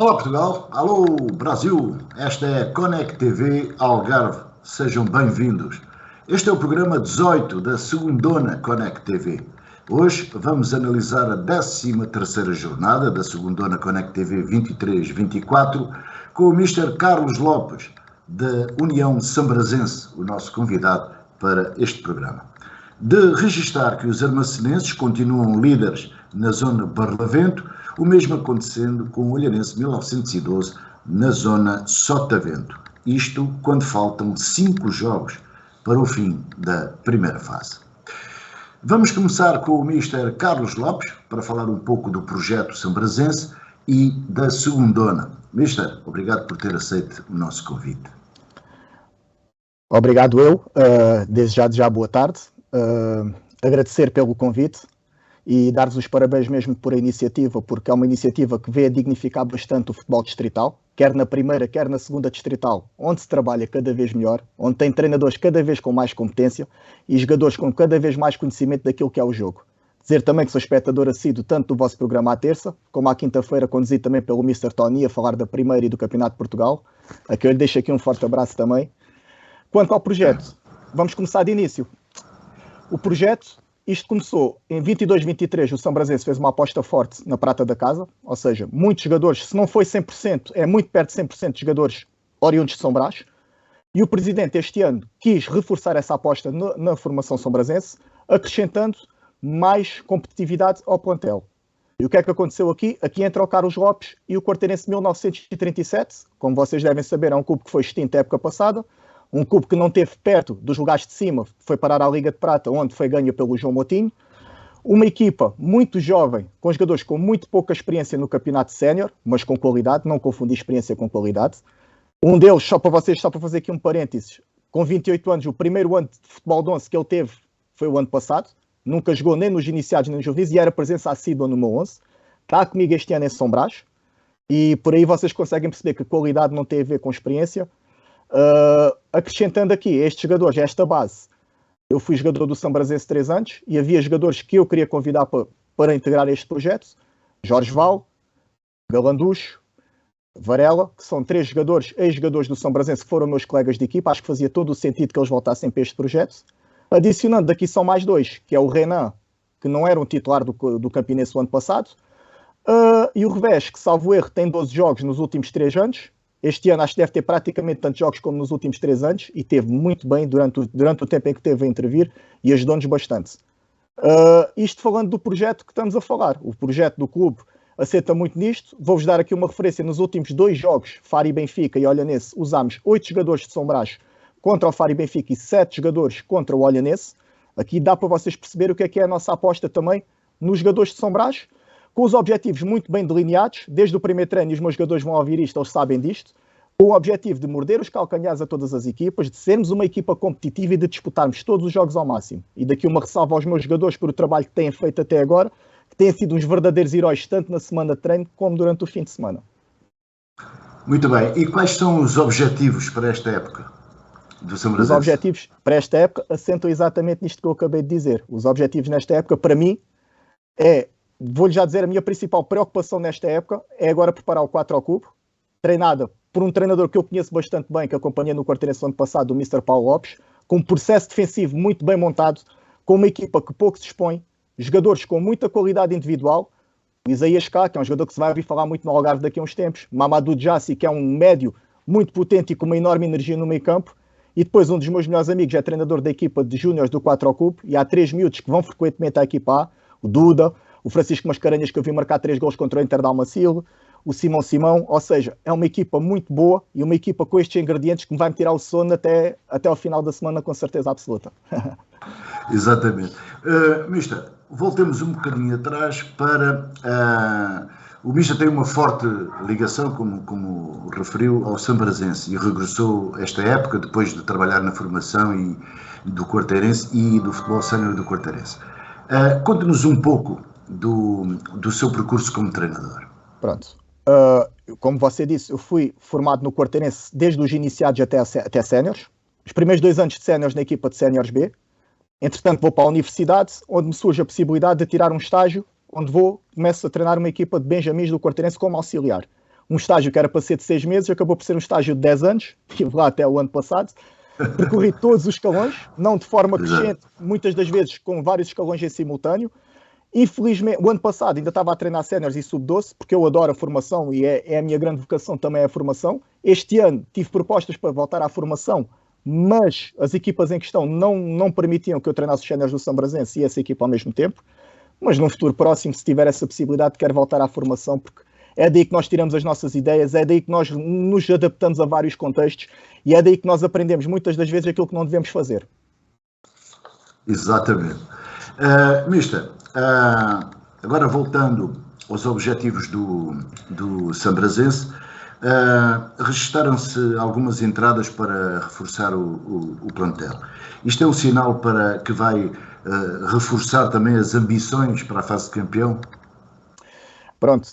Olá Portugal, alô Brasil, esta é a Connect TV Algarve, sejam bem-vindos. Este é o programa 18 da segundona Connect TV. Hoje vamos analisar a 13ª jornada da segundona Connect TV 23-24 com o Mr. Carlos Lopes, da União Sambrazense, o nosso convidado para este programa. De registar que os armacenenses continuam líderes na zona Barlavento, o mesmo acontecendo com o Olhanense 1912 na zona Sotavento. Isto quando faltam 5 jogos para o fim da primeira fase. Vamos começar com o Mr. Carlos Lopes para falar um pouco do projeto sambrazense e da segundona. Mister, obrigado por ter aceito o nosso convite. Obrigado eu, desde já boa tarde, agradecer pelo convite e dar-vos os parabéns mesmo por a iniciativa, porque é uma iniciativa que vê a dignificar bastante o futebol distrital, quer na primeira, quer na segunda distrital, onde se trabalha cada vez melhor, onde tem treinadores cada vez com mais competência e jogadores com cada vez mais conhecimento daquilo que é o jogo. Dizer também que sou espectador assíduo tanto do vosso programa à terça, como à quinta-feira, conduzido também pelo Mr. Tony, a falar da primeira e do Campeonato de Portugal, a quem eu lhe deixo aqui um forte abraço também. Quanto ao projeto, vamos começar de início. O projeto, isto começou em 22-23, o Sambrazense fez uma aposta forte na prata da casa, ou seja, muitos jogadores, se não foi 100%, é muito perto de 100% de jogadores oriundos de São Brás, e o Presidente este ano quis reforçar essa aposta na formação sambrazense, acrescentando mais competitividade ao plantel. E o que é que aconteceu aqui? Aqui entra o Carlos Lopes e o Quarteirense 1937, como vocês devem saber, é um clube que foi extinto a época passada, um clube que não esteve perto dos lugares de cima, foi parar à Liga de Prata, onde foi ganha pelo João Moutinho. Uma equipa muito jovem, com jogadores com muito pouca experiência no campeonato sénior, mas com qualidade, não confundir experiência com qualidade. Um deles, só para fazer aqui um parênteses, com 28 anos, o primeiro ano de futebol de 11 que ele teve foi o ano passado, nunca jogou nem nos iniciados nem nos juvenis e era presença assídua no meu 11. Está comigo este ano em São Brás e por aí vocês conseguem perceber que a qualidade não tem a ver com experiência. Acrescentando aqui estes jogadores, esta base, eu fui jogador do Sambrazense 3 anos e havia jogadores que eu queria convidar para integrar este projeto: Jorge Val, Galanducho, Varela, que são 3 jogadores, ex-jogadores do Sambrazense que foram meus colegas de equipa. Acho que fazia todo o sentido que eles voltassem para este projeto. Adicionando, daqui são mais 2, que é o Renan, que não era um titular do Campinense o ano passado, e o Revés, que salvo erro tem 12 jogos nos últimos 3 anos. Este ano acho que deve ter praticamente tantos jogos como nos últimos 3 anos e teve muito bem durante o tempo em que teve a intervir e ajudou-nos bastante. Isto falando do projeto que estamos a falar. O projeto do clube assenta muito nisto. Vou-vos dar aqui uma referência. Nos últimos 2 jogos, Faro e Benfica e Olhanense, usámos 8 jogadores de São Brás contra o Faro e Benfica e 7 jogadores contra o Olhanense. Aqui dá para vocês perceber o que é a nossa aposta também nos jogadores de São Brás, com os objetivos muito bem delineados, desde o primeiro treino, e os meus jogadores vão ouvir isto, eles sabem disto, com o objetivo de morder os calcanhares a todas as equipas, de sermos uma equipa competitiva e de disputarmos todos os jogos ao máximo. E daqui uma ressalva aos meus jogadores por o trabalho que têm feito até agora, que têm sido uns verdadeiros heróis, tanto na semana de treino como durante o fim de semana. Muito bem. E quais são os objetivos para esta época do Sambrazense? Os objetivos para esta época assentam exatamente nisto que eu acabei de dizer. Os objetivos nesta época, para mim, vou-lhe já dizer, a minha principal preocupação nesta época é agora preparar o 4 ao cubo, treinada por um treinador que eu conheço bastante bem, que acompanhei no Quarteirense ano passado, o Mr. Paulo Lopes, com um processo defensivo muito bem montado, com uma equipa que pouco se expõe, jogadores com muita qualidade individual, o Isaías K, que é um jogador que se vai ouvir falar muito no Algarve daqui a uns tempos, Mamadou Jassi, que é um médio muito potente e com uma enorme energia no meio campo, e depois um dos meus melhores amigos é treinador da equipa de júniores do 4 ao cubo, e há 3 miúdos que vão frequentemente à equipa A, o Duda, o Francisco Mascarenhas, que eu vi marcar 3 gols contra o Inter de Almacil, o Simão, ou seja, é uma equipa muito boa e uma equipa com estes ingredientes que me vai me tirar o sono até ao final da semana, com certeza absoluta. Exatamente. Mister, voltemos um bocadinho atrás para... o Mister tem uma forte ligação, como referiu, ao Sambrazense e regressou esta época depois de trabalhar na formação do Quarteirense e do futebol sénior do Quarteirense. Conte-nos um pouco do seu percurso como treinador. Pronto. Como você disse, eu fui formado no Quarteirense desde os iniciados até séniores. Os primeiros 2 anos de séniores na equipa de séniores B. Entretanto, vou para a universidade, onde me surge a possibilidade de tirar um estágio, onde começo a treinar uma equipa de benjamins do Quarteirense como auxiliar. um estágio que era para ser de 6 meses, acabou por ser um estágio de 10 anos, estive lá até o ano passado, percorri todos os escalões, não de forma crescente, muitas das vezes com vários escalões em simultâneo. Infelizmente, o ano passado ainda estava a treinar séniores e sub-12, porque eu adoro a formação e é a minha grande vocação também é a formação. Este ano tive propostas para voltar à formação, mas as equipas em questão não permitiam que eu treinasse os séniores do Sambrazense e essa equipa ao mesmo tempo. Mas num futuro próximo, se tiver essa possibilidade, quero voltar à formação, porque é daí que nós tiramos as nossas ideias, é daí que nós nos adaptamos a vários contextos e é daí que nós aprendemos muitas das vezes aquilo que não devemos fazer. Exatamente. Mister, agora voltando aos objetivos do Sambrazense, registaram-se algumas entradas para reforçar o plantel. Isto é um sinal para que vai reforçar também as ambições para a fase de campeão? Pronto,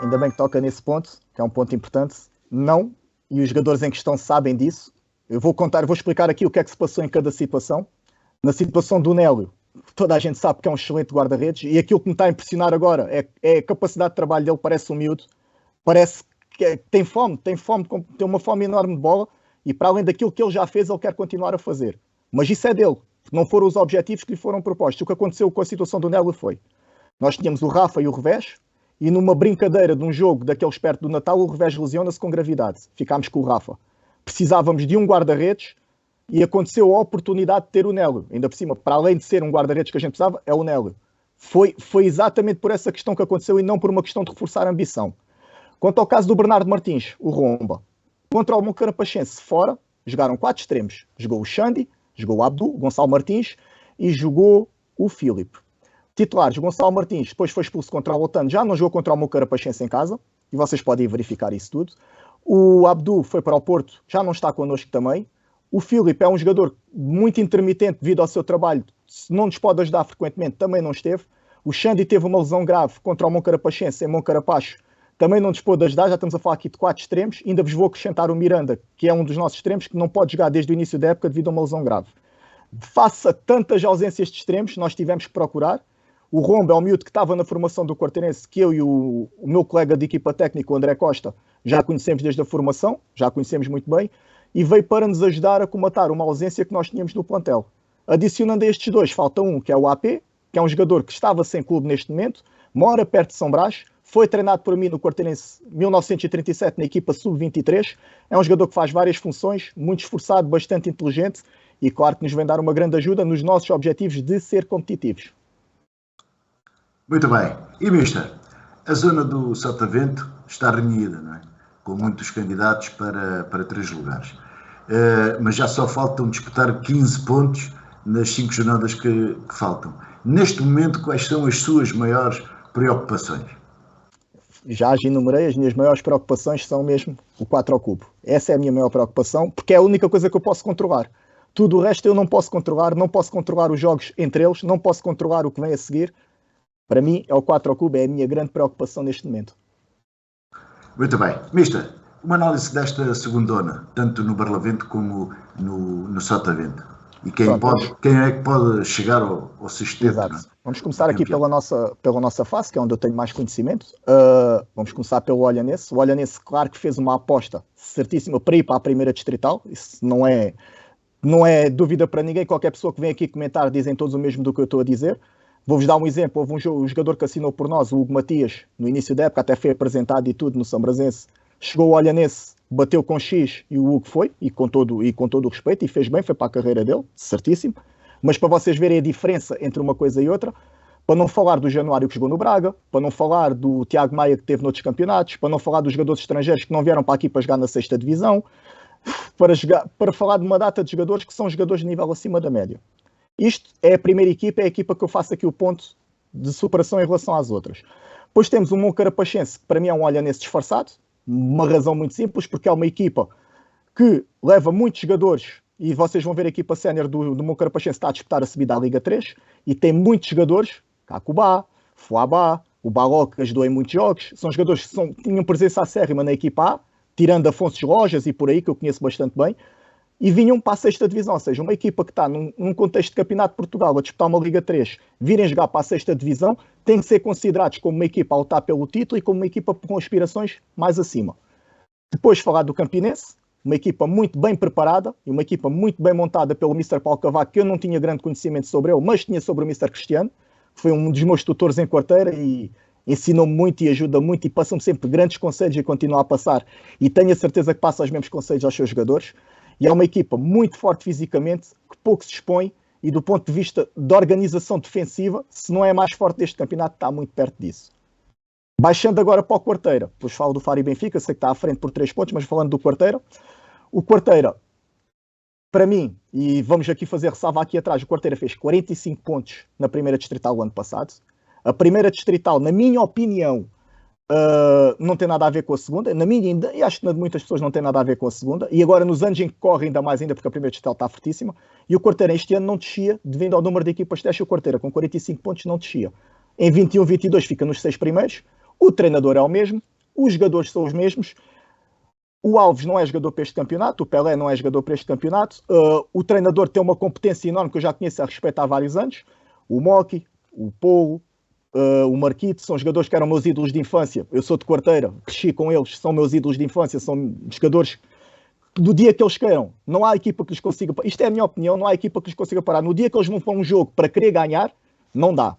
ainda bem que toca nesse ponto, que é um ponto importante. Não, e os jogadores em questão sabem disso. Eu vou explicar aqui o que é que se passou em cada situação. Na situação do Nélio, toda a gente sabe que é um excelente guarda-redes e aquilo que me está a impressionar agora é a capacidade de trabalho dele. Parece um miúdo, parece que tem uma fome enorme de bola e para além daquilo que ele já fez, ele quer continuar a fazer. Mas isso é dele, não foram os objetivos que lhe foram propostos. O que aconteceu com a situação do Nélio foi, nós tínhamos o Rafa e o Revés e numa brincadeira de um jogo daqueles perto do Natal, o Revés lesiona-se com gravidade. Ficámos com o Rafa. Precisávamos de um guarda-redes e aconteceu a oportunidade de ter o Nélio. Ainda por cima, para além de ser um guarda-redes que a gente precisava, é o Nélio. Foi exatamente por essa questão que aconteceu e não por uma questão de reforçar a ambição. Quanto ao caso do Bernardo Martins, o Romba, contra o Moncarapachense fora, jogaram 4 extremos. Jogou o Xandi, jogou o Abdu, o Gonçalo Martins e jogou o Filipe. Titulares, o Gonçalo Martins depois foi expulso contra o Lotano, já não jogou contra o Moncarapachense em casa, e vocês podem verificar isso tudo. O Abdu foi para o Porto, já não está connosco também. O Filipe é um jogador muito intermitente devido ao seu trabalho, se não nos pode ajudar frequentemente, também não esteve. O Xandi teve uma lesão grave contra o Moncarapachense em Moncarapacho, também não nos pôde ajudar, já estamos a falar aqui de 4 extremos. Ainda vos vou acrescentar o Miranda, que é um dos nossos extremos, que não pode jogar desde o início da época devido a uma lesão grave. Face a tantas ausências de extremos, nós tivemos que procurar. O Romba é um miúdo que estava na formação do Quarteirense, que eu e o meu colega de equipa técnica, o André Costa, já conhecemos desde a formação, já conhecemos muito bem, e veio para nos ajudar a comatar uma ausência que nós tínhamos no plantel. Adicionando a estes dois, falta um, que é o AP, que é um jogador que estava sem clube neste momento, mora perto de São Brás, foi treinado por mim no Quarteirense 1937 na equipa sub-23, é um jogador que faz várias funções, muito esforçado, bastante inteligente e claro que nos vem dar uma grande ajuda nos nossos objetivos de ser competitivos. Muito bem. E, Mister, a zona do Sotavento está renhida, não é? Com muitos candidatos para 3 lugares. Mas já só faltam disputar 15 pontos nas 5 jornadas que faltam. Neste momento, quais são as suas maiores preocupações? Já as enumerei, as minhas maiores preocupações são mesmo o 4 ao cubo. Essa é a minha maior preocupação, porque é a única coisa que eu posso controlar. Tudo o resto eu não posso controlar os jogos entre eles, não posso controlar o que vem a seguir. Para mim, é o 4 ao cubo, é a minha grande preocupação neste momento. Muito bem. Mister, uma análise desta segundona, tanto no Barlavento como no Sotavento. E quem é que pode chegar ao sexteto? Exato. Vamos começar aqui pela nossa face, que é onde eu tenho mais conhecimento. Vamos começar pelo Olhanense. O Olhanense, claro que fez uma aposta certíssima para ir para a primeira distrital. Isso não é dúvida para ninguém. Qualquer pessoa que vem aqui comentar dizem todos o mesmo do que eu estou a dizer. Vou-vos dar um exemplo. Houve um jogador que assinou por nós, o Hugo Matias, no início da época, até foi apresentado e tudo no Sambrazense. Chegou ao Olhanense, bateu com X e o Hugo foi, e com todo o respeito, e fez bem, foi para a carreira dele, certíssimo. Mas para vocês verem a diferença entre uma coisa e outra, para não falar do Januário que jogou no Braga, para não falar do Tiago Maia que teve noutros campeonatos, para não falar dos jogadores estrangeiros que não vieram para aqui para jogar na 6ª divisão, para falar de uma data de jogadores que são jogadores de nível acima da média. Isto é a primeira equipa, é a equipa que eu faço aqui o ponto de superação em relação às outras. Depois temos o Moncarapachense, que para mim é um Olhanense disfarçado, uma razão muito simples, porque é uma equipa que leva muitos jogadores, e vocês vão ver a equipa sénior do Moncarapachense está a disputar a subida à Liga 3, e tem muitos jogadores, Cacubá, Fuabá, o Baloc ajudou em muitos jogos, são jogadores que tinham presença acérrima na equipa A, tirando Afonso Rojas e por aí, que eu conheço bastante bem, e vinham para a sexta divisão, ou seja, uma equipa que está num contexto de campeonato de Portugal a disputar uma Liga 3, virem jogar para a sexta divisão, têm que ser considerados como uma equipa a lutar pelo título e como uma equipa com aspirações mais acima. Depois falar do Campinense, uma equipa muito bem preparada e uma equipa muito bem montada pelo Mr. Paulo Cavaco, que eu não tinha grande conhecimento sobre ele, mas tinha sobre o Mr. Cristiano, que foi um dos meus tutores em quarteira e ensinou-me muito e ajuda muito e passa-me sempre grandes conselhos e continua a passar. E tenho a certeza que passa os mesmos conselhos aos seus jogadores. E é uma equipa muito forte fisicamente, que pouco se expõe e do ponto de vista de organização defensiva, se não é a mais forte deste campeonato, está muito perto disso. Baixando agora para o Quarteira, depois falo do Faro e Benfica, sei que está à frente por 3 pontos, mas falando do Quarteira, o Quarteira, para mim, e vamos aqui fazer ressalva aqui atrás, o Quarteira fez 45 pontos na primeira distrital o ano passado. A primeira distrital, na minha opinião, não tem nada a ver com a segunda, na minha e acho que na de muitas pessoas não tem nada a ver com a segunda, e agora nos anos em que corre ainda mais ainda, porque a primeira distrital está fortíssima, e o Quarteira este ano não descia, devido ao número de equipas que deixa o Quarteira, com 45 pontos não descia. Em 21, 22 fica nos 6 primeiros, o treinador é o mesmo, os jogadores são os mesmos, o Alves não é jogador para este campeonato, o Pelé não é jogador para este campeonato, o treinador tem uma competência enorme que eu já conheço a respeito há vários anos, o Moki, o Polo, o Marquito, são jogadores que eram meus ídolos de infância, eu sou de Quarteira, cresci com eles, são meus ídolos de infância, são jogadores do dia que eles queiram, não há equipa que lhes consiga, isto é a minha opinião, não há equipa que lhes consiga parar, no dia que eles vão para um jogo para querer ganhar, não dá.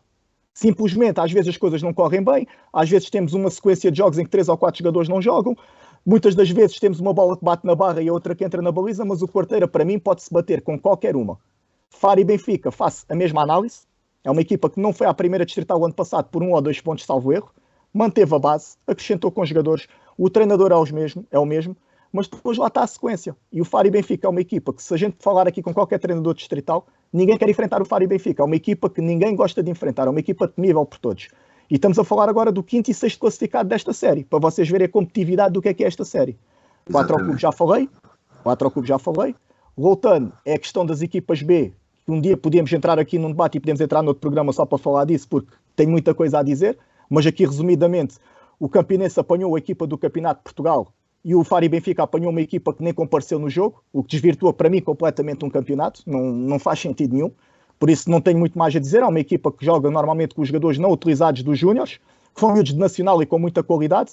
Simplesmente, às vezes as coisas não correm bem, às vezes temos uma sequência de jogos em que 3 ou 4 jogadores não jogam, muitas das vezes temos uma bola que bate na barra e a outra que entra na baliza, mas o Quarteira, para mim, pode-se bater com qualquer uma. Faro e Benfica, faço a mesma análise, é uma equipa que não foi à primeira distrital o ano passado por 1 ou 2 pontos, salvo erro, manteve a base, acrescentou com jogadores, o treinador é o mesmo, mas depois lá está a sequência. E o Faro e Benfica é uma equipa que, se a gente falar aqui com qualquer treinador distrital, ninguém quer enfrentar o Faro e Benfica. É uma equipa que ninguém gosta de enfrentar, é uma equipa temível por todos. E estamos a falar agora do 5º e 6º classificado desta série, para vocês verem a competitividade do que é esta série. 4 ao clube já falei. Voltando, é a questão das equipas B, que um dia podíamos entrar aqui num debate e podemos entrar noutro programa só para falar disso, porque tem muita coisa a dizer, mas aqui resumidamente, o Campinense apanhou a equipa do Campeonato de Portugal e o Faro e Benfica apanhou uma equipa que nem compareceu no jogo, o que desvirtua para mim completamente um campeonato, não faz sentido nenhum, por isso não tenho muito mais a dizer. É uma equipa que joga normalmente com os jogadores não utilizados dos júniores, que são miúdos de nacional e com muita qualidade,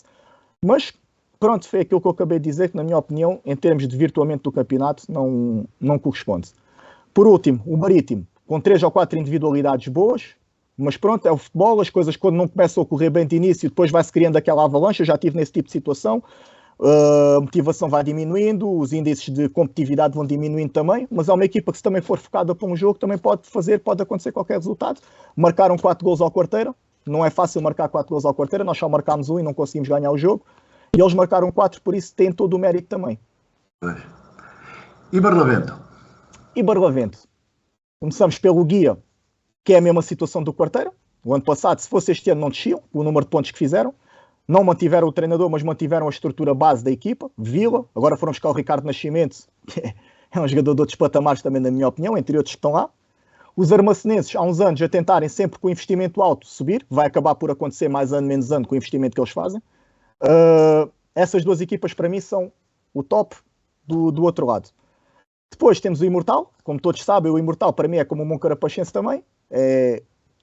mas pronto, foi aquilo que eu acabei de dizer, que na minha opinião, em termos de virtuamento do campeonato, não corresponde. Por último, o Marítimo, com 3 ou 4 individualidades boas, mas pronto, é o futebol, as coisas quando não começam a correr bem de início, depois vai-se criando aquela avalanche, eu já estive nesse tipo de situação, a motivação vai diminuindo, os índices de competitividade vão diminuindo também, mas é uma equipa que se também for focada para um jogo, também pode acontecer qualquer resultado. Marcaram 4 gols ao Quarteira, não é fácil marcar 4 gols ao Quarteira, nós só marcámos 1 e não conseguimos ganhar o jogo, e eles marcaram 4, por isso têm todo o mérito também. E Barlavento? E Barlavento? Começamos pelo Guia, que é a mesma situação do Quarteira. O ano passado, se fosse este ano, não desciam, o número de pontos que fizeram. Não mantiveram o treinador, mas mantiveram a estrutura base da equipa. Vila, agora foram buscar o Ricardo Nascimento, que é um jogador de outros patamares também, na minha opinião, entre outros que estão lá. Os armacenenses, há uns anos, a tentarem sempre com o investimento alto subir. Vai acabar por acontecer mais ano, menos ano, com o investimento que eles fazem. Essas duas equipas, para mim, são o top do outro lado. Depois temos o Imortal. Como todos sabem, o Imortal, para mim, é como o Moncarapachense também.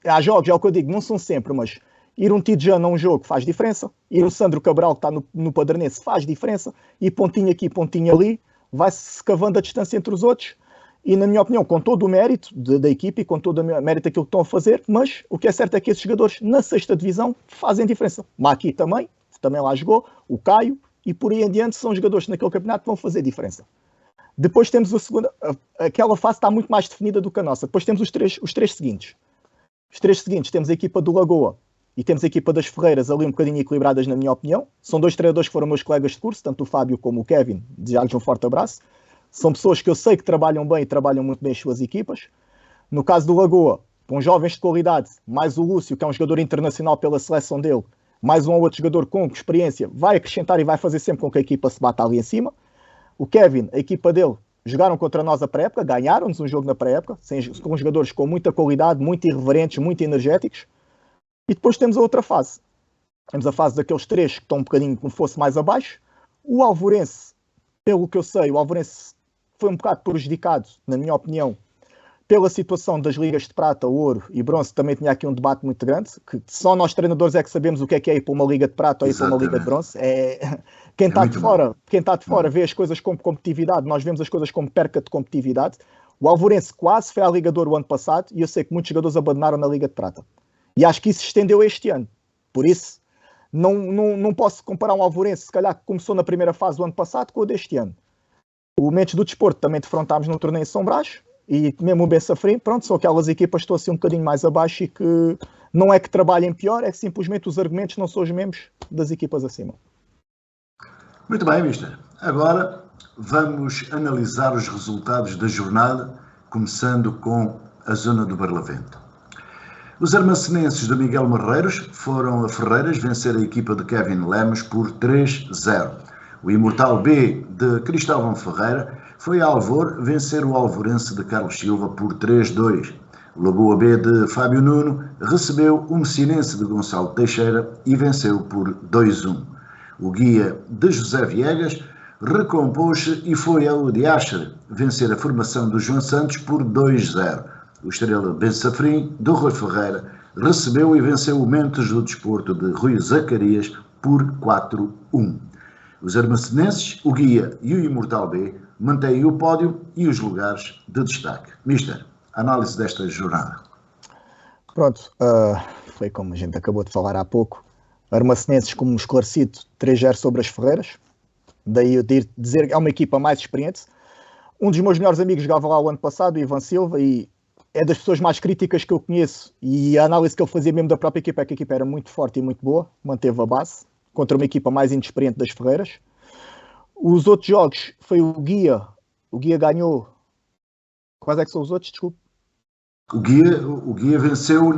Há jogos, é o que eu digo, não são sempre, mas ir um Tidjane a um jogo faz diferença. Ir o Sandro Cabral, que está no Padernense, faz diferença. E pontinho aqui, pontinho ali, vai-se cavando a distância entre os outros. E, na minha opinião, com todo o mérito da equipe e com todo o mérito daquilo que estão a fazer, mas o que é certo é que esses jogadores, na 6ª divisão, fazem diferença. Maqui também lá jogou, o Caio, e por aí em diante são jogadores que naquele campeonato vão fazer diferença. Depois temos a segunda, aquela fase está muito mais definida do que a nossa. Depois temos os três seguintes. Os 3 seguintes, temos a equipa do Lagoa e temos a equipa das Ferreiras, ali um bocadinho equilibradas, na minha opinião. São 2 treinadores que foram meus colegas de curso, tanto o Fábio como o Kevin, desejar-lhes um forte abraço. São pessoas que eu sei que trabalham bem e trabalham muito bem as suas equipas. No caso do Lagoa, com jovens de qualidade, mais o Lúcio, que é um jogador internacional pela seleção dele, mais um ou outro jogador com experiência, vai acrescentar e vai fazer sempre com que a equipa se bata ali em cima. O Kevin, a equipa dele, jogaram contra nós a pré-época, ganharam-nos um jogo na pré-época, com jogadores com muita qualidade, muito irreverentes, muito energéticos. E depois temos a outra fase. Temos a fase daqueles 3 que estão um bocadinho como fosse mais abaixo. O Alvorense, pelo que eu sei, o Alvorense foi um bocado prejudicado, na minha opinião, pela situação das ligas de prata, ouro e bronze. Também tinha aqui um debate muito grande, que só nós treinadores é que sabemos o que é ir para uma liga de prata ou ir para uma liga de bronze. Quem está de fora vê as coisas como competitividade, nós vemos as coisas como perca de competitividade. O Alvorense quase foi à Liga de Ouro o ano passado e eu sei que muitos jogadores abandonaram na Liga de Prata. E acho que isso se estendeu este ano. Por isso, não posso comparar um Alvorense, se calhar, que começou na primeira fase do ano passado com o deste ano. O Mentes do Desporto também defrontámos no torneio em São Brás e mesmo o Bessafrim, pronto, são aquelas equipas que estão assim um bocadinho mais abaixo e que não é que trabalhem pior, é que simplesmente os argumentos não são os mesmos das equipas acima. Muito bem, mister. Agora vamos analisar os resultados da jornada, começando com a zona do Barlavento. Os armacenenses de Miguel Marreiros foram a Ferreiras vencer a equipa de Kevin Lemos por 3-0. O Imortal B de Cristóvão Ferreira foi a Alvor vencer o Alvorense de Carlos Silva por 3-2. O Lagoa B de Fábio Nuno recebeu o Messinense de Gonçalo Teixeira e venceu por 2-1. O Guia de José Viegas recompôs-se e foi ao Diacher vencer a formação do João Santos por 2-0. O Estrela Bensafrim, do Rui Ferreira, recebeu e venceu o Mentes do Desporto de Rui Zacarias por 4-1. Os armacenenses, o Guia e o Imortal B mantêm o pódio e os lugares de destaque. Mister, análise desta jornada. Pronto, foi como a gente acabou de falar há pouco. Armacenenses, como esclarecido, 3-0 sobre as Ferreiras. Daí eu dizer que é uma equipa mais experiente. Um dos meus melhores amigos jogava lá o ano passado, o Ivan Silva, e é das pessoas mais críticas que eu conheço. E a análise que ele fazia mesmo da própria equipa é que a equipa era muito forte e muito boa, manteve a base, contra uma equipa mais inexperiente das Ferreiras. Os outros jogos foi o Guia ganhou. Quais é que são os outros? Desculpe. O Guia venceu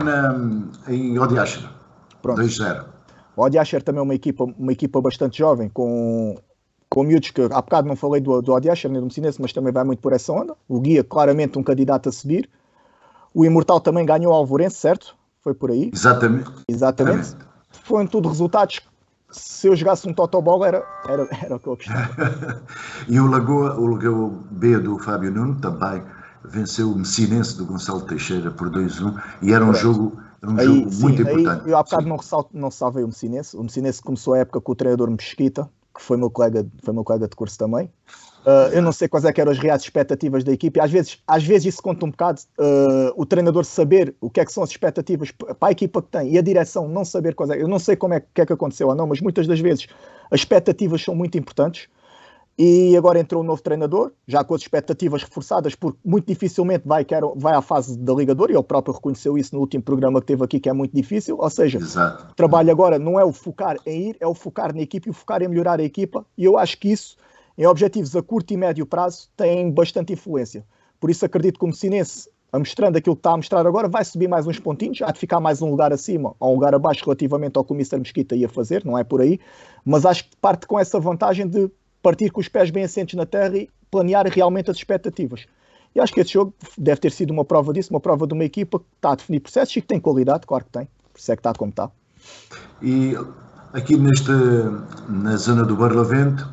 em Odiacher, 2-0. O Odiacher também é uma equipa bastante jovem, com miúdos que há bocado não falei do Odiacher nem do Messinense, mas também vai muito por essa onda. O Guia, claramente um candidato a subir. O Imortal também ganhou o Alvorense, certo? Foi por aí? Exatamente. Foram tudo resultados que, se eu jogasse um Totobol, era o que eu gostava. E o Lagoa B do Fábio Nuno também venceu o Messinense do Gonçalo Teixeira por 2-1 e era um jogo muito importante. Eu há bocado não salvei o Messinense. O Messinense começou a época com o treinador Mesquita, que foi meu colega de curso também. Eu não sei quais é que eram as reais expectativas da equipe. Às vezes isso conta um bocado, o treinador saber o que é que são as expectativas para a equipa que tem e a direção não saber quais é. Eu não sei o que é que aconteceu ou não, mas muitas das vezes as expectativas são muito importantes. E agora entrou um novo treinador, já com as expectativas reforçadas, porque muito dificilmente vai à fase da Liga de Ouro, e ele próprio reconheceu isso no último programa que teve aqui, que é muito difícil. Ou seja, o trabalho agora não é o focar em ir, é o focar na equipa e o focar em melhorar a equipa. E eu acho que isso, em objetivos a curto e médio prazo, tem bastante influência. Por isso acredito que o Messinense, mostrando aquilo que está a mostrar agora, vai subir mais uns pontinhos, há de ficar mais um lugar acima ou um lugar abaixo relativamente ao que o Mr. Mesquita ia fazer, não é por aí. Mas acho que parte com essa vantagem de partir com os pés bem assentes na terra e planear realmente as expectativas. E acho que este jogo deve ter sido uma prova disso, uma prova de uma equipa que está a definir processos e que tem qualidade, claro que tem, por isso é que está como está. E aqui na zona do Barlavento,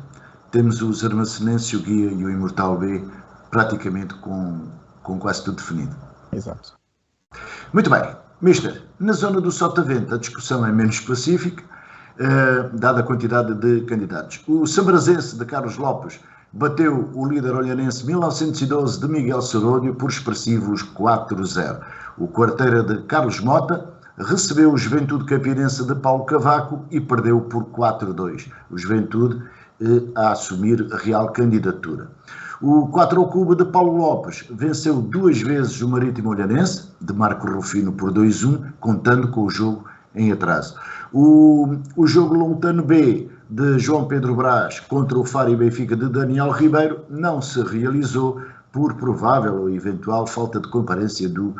temos os armacenenses, o Guia e o Imortal B praticamente com quase tudo definido. Exato. Muito bem. Mister, na zona do Sotavento a discussão é menos pacífica, dada a quantidade de candidatos. O Sambrazense de Carlos Lopes bateu o líder olhanense 1912 de Miguel Seródio por expressivos 4-0. O Quarteira de Carlos Mota recebeu o Juventude Campinense de Paulo Cavaco e perdeu por 4-2. O Juventude a assumir a real candidatura. O 4 ao Cuba de Paulo Lopes venceu 2 vezes o Marítimo Olhanense, de Marco Rufino por 2-1, contando com o jogo em atraso. O jogo Lontano B de João Pedro Brás contra o Faro e Benfica de Daniel Ribeiro não se realizou por provável ou eventual falta de comparência do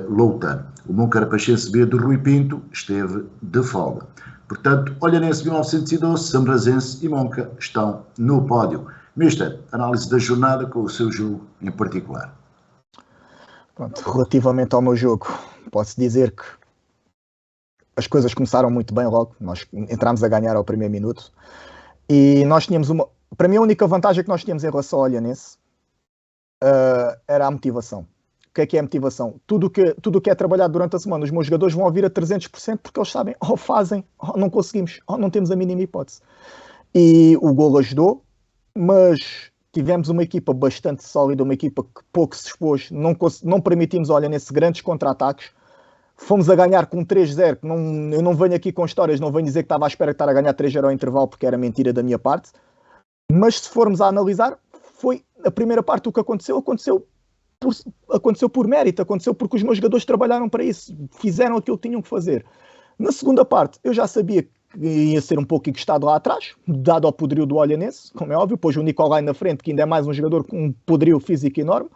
Loutano. O Moncarapachense B de Rui Pinto esteve de folga. Portanto, Olhanense 1912, Sambrazense e Monca estão no pódio. Mister, análise da jornada com o seu jogo em particular. Pronto, relativamente ao meu jogo, posso dizer que as coisas começaram muito bem logo. Nós entramos a ganhar ao primeiro minuto. E nós tínhamos para mim, a única vantagem que nós tínhamos em relação ao Olhanense era a motivação. O que é a motivação? Tudo que é trabalhado durante a semana, os meus jogadores vão ouvir a 300% porque eles sabem, ou fazem, ou não conseguimos, ou não temos a mínima hipótese. E o golo ajudou, mas tivemos uma equipa bastante sólida, uma equipa que pouco se expôs, não permitimos, olha, nesses grandes contra-ataques. Fomos a ganhar com 3-0, eu não venho aqui com histórias, não venho dizer que estava à espera de estar a ganhar 3-0 ao intervalo, porque era mentira da minha parte. Mas se formos a analisar, foi a primeira parte. O que aconteceu por mérito, aconteceu porque os meus jogadores trabalharam para isso, fizeram aquilo que tinham que fazer. Na segunda parte, eu já sabia que ia ser um pouco encostado lá atrás, dado ao poderio do Olhanense, como é óbvio, pôs o Nicolai na frente, que ainda é mais um jogador com um poderio físico enorme,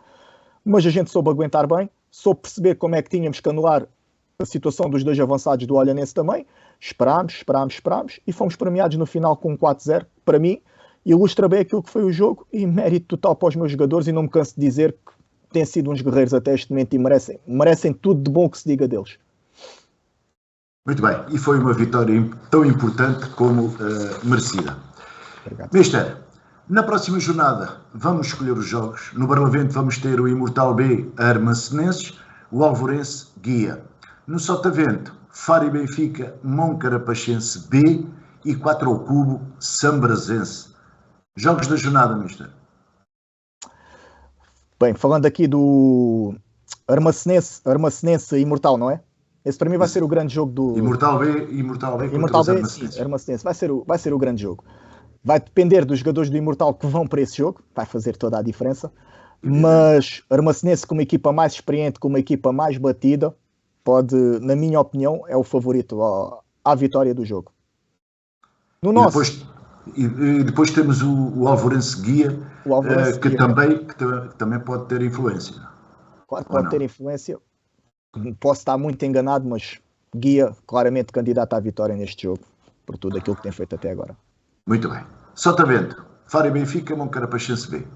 mas a gente soube aguentar bem, soube perceber como é que tínhamos que anular a situação dos dois avançados do Olhanense também. Esperámos e fomos premiados no final com um 4-0. Para mim, ilustra bem aquilo que foi o jogo e mérito total para os meus jogadores, e não me canso de dizer que têm sido uns guerreiros até este momento e merecem tudo de bom que se diga deles. Muito bem, e foi uma vitória tão importante como merecida. Obrigado. Mister, na próxima jornada vamos escolher os jogos. No Barlavento vamos ter o Imortal B, Armacenenses, o Alvorense, Guia. No Sotavento, Faro e Benfica, Moncarapachense B e 4 ao Cubo, Sambrazense. Jogos da jornada, Mister. Bem, falando aqui do Armacenense Imortal, não é? Esse para mim vai ser o grande jogo do... Imortal B contra os Armacenenses. Armacenense. Vai ser o grande jogo. Vai depender dos jogadores do Imortal que vão para esse jogo, vai fazer toda a diferença. Mas Armacenense, com uma equipa mais experiente, com uma equipa mais batida, pode, na minha opinião, é o favorito à vitória do jogo. No nosso... E depois temos o Alvorense Guia, que também pode ter influência. Claro que pode ter influência. Posso estar muito enganado, mas Guia claramente candidato à vitória neste jogo, por tudo aquilo que tem feito até agora. Muito bem. Sotavento, Faro e Benfica, Moncarapachense B.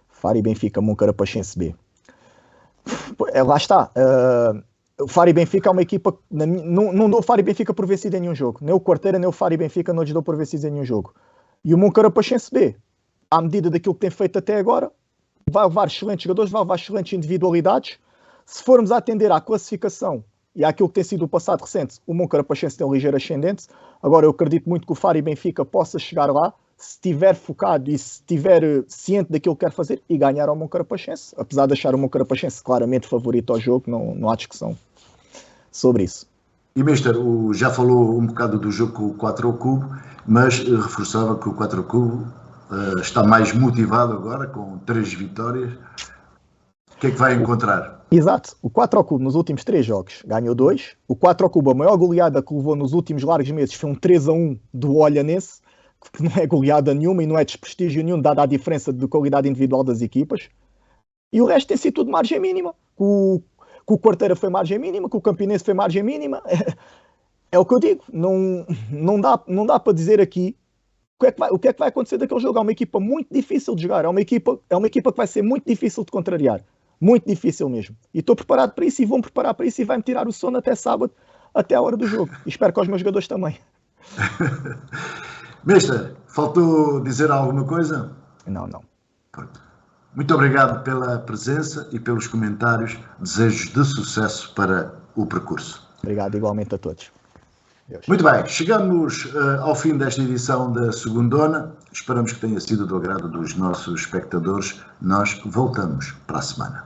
Faro e Benfica, Moncarapachense B. Lá está. O Faro e Benfica é uma equipa... Não dou o Faro e Benfica por vencido em nenhum jogo. Nem o Quarteira, nem o Faro e Benfica não lhes dou por vencidos em nenhum jogo. E o Moncarapachense B, à medida daquilo que tem feito até agora, vai levar excelentes jogadores, vai levar excelentes individualidades. Se formos a atender à classificação e àquilo que tem sido o passado recente, o Moncarapachense tem um ligeiro ascendente. Agora, eu acredito muito que o Faro e Benfica possa chegar lá, se estiver focado e se estiver ciente daquilo que quer fazer, e ganhar ao Moncarapachense. Apesar de achar o Moncarapachense claramente favorito ao jogo, não há discussão sobre isso. E, Mister, já falou um bocado do jogo com o 4 ao Cubo, mas reforçava que o 4 ao Cubo está mais motivado agora, com 3 vitórias. O que é que vai encontrar? Exato. O 4 ao Cubo nos últimos 3 jogos ganhou 2. O 4 ao Cubo, a maior goleada que levou nos últimos largos meses foi um 3-1 do Olhanense, que não é goleada nenhuma e não é desprestígio nenhum, dada a diferença de qualidade individual das equipas. E o resto tem sido tudo margem mínima. Que o Quarteira foi margem mínima, que o Campinense foi margem mínima. É o que eu digo. Não dá para dizer aqui o que é que vai acontecer daquele jogo. É uma equipa muito difícil de jogar. É uma equipa que vai ser muito difícil de contrariar. Muito difícil mesmo. E estou preparado para isso e vou-me preparar para isso e vai-me tirar o sono até sábado, até a hora do jogo. E espero que aos meus jogadores também. Mister, faltou dizer alguma coisa? Não. Pronto. Muito obrigado pela presença e pelos comentários. Desejos de sucesso para o percurso. Obrigado igualmente a todos. Deus. Muito bem, chegamos ao fim desta edição da Segundona. Esperamos que tenha sido do agrado dos nossos espectadores. Nós voltamos para a semana.